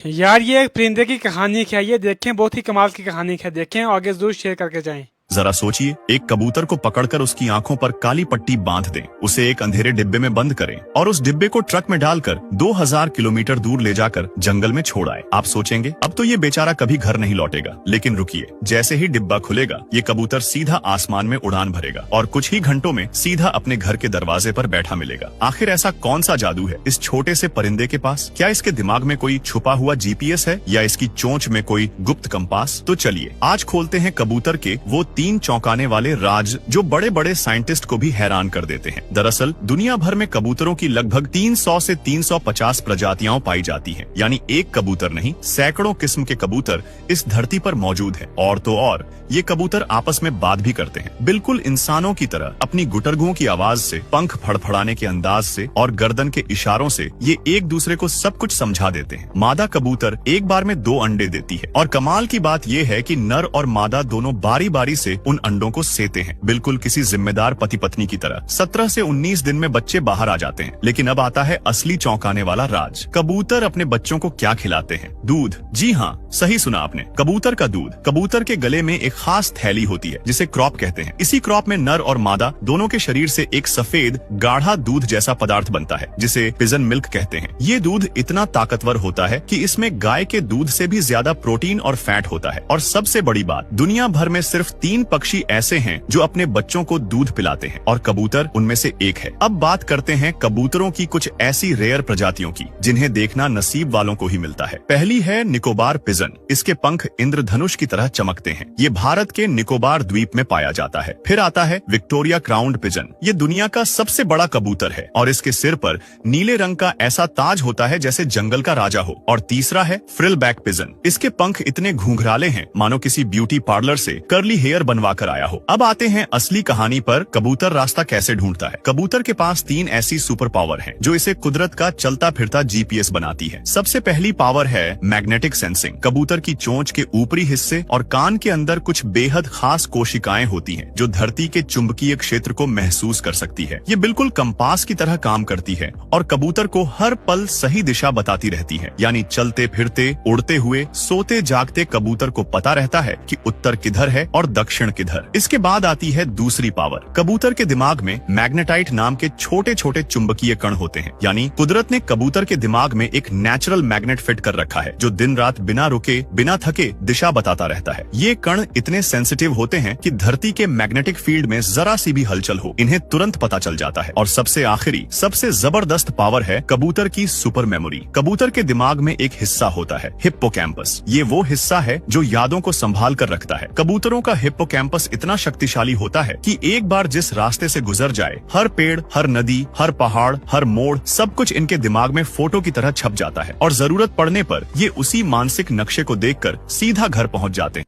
यार ये एक परिंदे की कहानी है, ये देखें, बहुत ही कमाल की कहानी है। देखें और आगे जरूर शेयर करके जाएं। जरा सोचिए, एक कबूतर को पकड़कर उसकी आंखों पर काली पट्टी बांध दें, उसे एक अंधेरे डिब्बे में बंद करें और उस डिब्बे को ट्रक में डालकर 2000 किलोमीटर दूर ले जाकर जंगल में छोड़ आए। आप सोचेंगे अब तो ये बेचारा कभी घर नहीं लौटेगा, लेकिन रुकिए, जैसे ही डिब्बा खुलेगा ये कबूतर सीधा आसमान में उड़ान भरेगा और कुछ ही घंटों में सीधा अपने घर के दरवाजे पर बैठा मिलेगा। आखिर ऐसा कौन सा जादू है इस छोटे से परिंदे के पास? क्या इसके दिमाग में कोई छुपा हुआ जीपीएस है या इसकी चोंच में कोई गुप्त कंपास? तो चलिए आज खोलते हैं कबूतर के वो 3 चौंकाने वाले राज जो बड़े बड़े साइंटिस्ट को भी हैरान कर देते हैं। दरअसल दुनिया भर में कबूतरों की लगभग 300 से 350 प्रजातियां पाई जाती हैं। यानी एक कबूतर नहीं, सैकड़ों किस्म के कबूतर इस धरती पर मौजूद हैं। और तो और ये कबूतर आपस में बात भी करते हैं, बिल्कुल इंसानों की तरह। अपनी गुटरगुओं की आवाज से, पंख फड़फड़ाने के अंदाज से और गर्दन के इशारों से ये एक दूसरे को सब कुछ समझा देते हैं। मादा कबूतर एक बार में 2 अंडे देती है और कमाल की बात ये है कि नर और मादा दोनों बारी बारी से उन अंडों को सेते हैं, बिल्कुल किसी जिम्मेदार पति पत्नी की तरह। 17 से 19 दिन में बच्चे बाहर आ जाते हैं। लेकिन अब आता है असली चौंकाने वाला राज। कबूतर अपने बच्चों को क्या खिलाते हैं? दूध। जी हाँ, सही सुना आपने, कबूतर का दूध। कबूतर के गले में एक खास थैली होती है जिसे क्रॉप कहते हैं। इसी क्रॉप में नर और मादा दोनों के शरीर से एक सफेद गाढ़ा दूध जैसा पदार्थ बनता है जिसे पिजन मिल्क कहते हैं। ये दूध इतना ताकतवर होता है कि इसमें गाय के दूध से भी ज्यादा प्रोटीन और फैट होता है। और सबसे बड़ी बात, दुनिया भर में सिर्फ 3 पक्षी ऐसे हैं जो अपने बच्चों को दूध पिलाते हैं और कबूतर उनमें से एक है। अब बात करते हैं कबूतरों की कुछ ऐसी रेयर प्रजातियों की जिन्हें देखना नसीब वालों को ही मिलता है। पहली है निकोबार पिजन। इसके पंख इंद्रधनुष की तरह चमकते हैं। ये भारत के निकोबार द्वीप में पाया जाता है। फिर आता है विक्टोरिया क्राउन्ड पिजन। ये दुनिया का सबसे बड़ा कबूतर है और इसके सिर पर नीले रंग का ऐसा ताज होता है जैसे जंगल का राजा हो। और तीसरा है फ्रिल बैक पिजन। इसके पंख इतने घुंघराले हैं मानो किसी ब्यूटी पार्लर से कर्ली हेयर बनवा कर आया हो। अब आते हैं असली कहानी पर, कबूतर रास्ता कैसे ढूंढता है। कबूतर के पास 3 ऐसी सुपर पावर हैं जो इसे कुदरत का चलता फिरता जीपीएस बनाती है। सबसे पहली पावर है मैग्नेटिक सेंसिंग। कबूतर की चोंच के ऊपरी हिस्से और कान के अंदर कुछ बेहद खास कोशिकाएं होती हैं जो धरती के चुंबकीय क्षेत्र को महसूस कर सकती है। ये बिल्कुल कंपास की तरह काम करती है और कबूतर को हर पल सही दिशा बताती रहती है। यानी चलते फिरते, उड़ते हुए, सोते जागते कबूतर को पता रहता है कि उत्तर किधर है और दक्षिण किधर। इसके बाद आती है दूसरी पावर। कबूतर के दिमाग में मैग्नेटाइट नाम के छोटे छोटे चुंबकीय कण होते हैं। यानी कुदरत ने कबूतर के दिमाग में एक नेचुरल मैग्नेट फिट कर रखा है जो दिन रात बिना रुके, बिना थके दिशा बताता रहता है। ये कण इतने सेंसिटिव होते हैं कि धरती के मैग्नेटिक फील्ड में जरा सी भी हलचल हो इन्हें तुरंत पता चल जाता है। और सबसे आखिरी, सबसे जबरदस्त पावर है कबूतर की सुपर मेमोरी। कबूतर के दिमाग में एक हिस्सा होता है हिप्पोकैम्पस। ये वो हिस्सा है जो यादों को संभाल कर रखता है। कबूतरों का हिप्पोकैम्पस इतना शक्तिशाली होता है कि एक बार जिस रास्ते से गुजर जाए, हर पेड़, हर नदी, हर पहाड़, हर मोड़, सब कुछ इनके दिमाग में फोटो की तरह छप जाता है और जरूरत पड़ने पर ये उसी मानसिक नक्शे को देखकर सीधा घर पहुंच जाते हैं।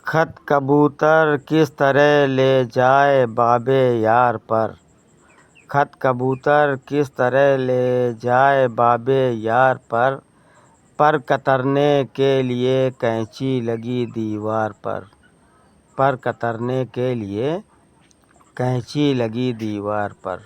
खत कबूतर किस तरह ले जाए बाबे यार पर। खत कबूतर किस तरह ले जाए बाबे यार पर कतरने के लिए कैंची लगी दीवार पर कतरने के लिए कैंची लगी दीवार पर।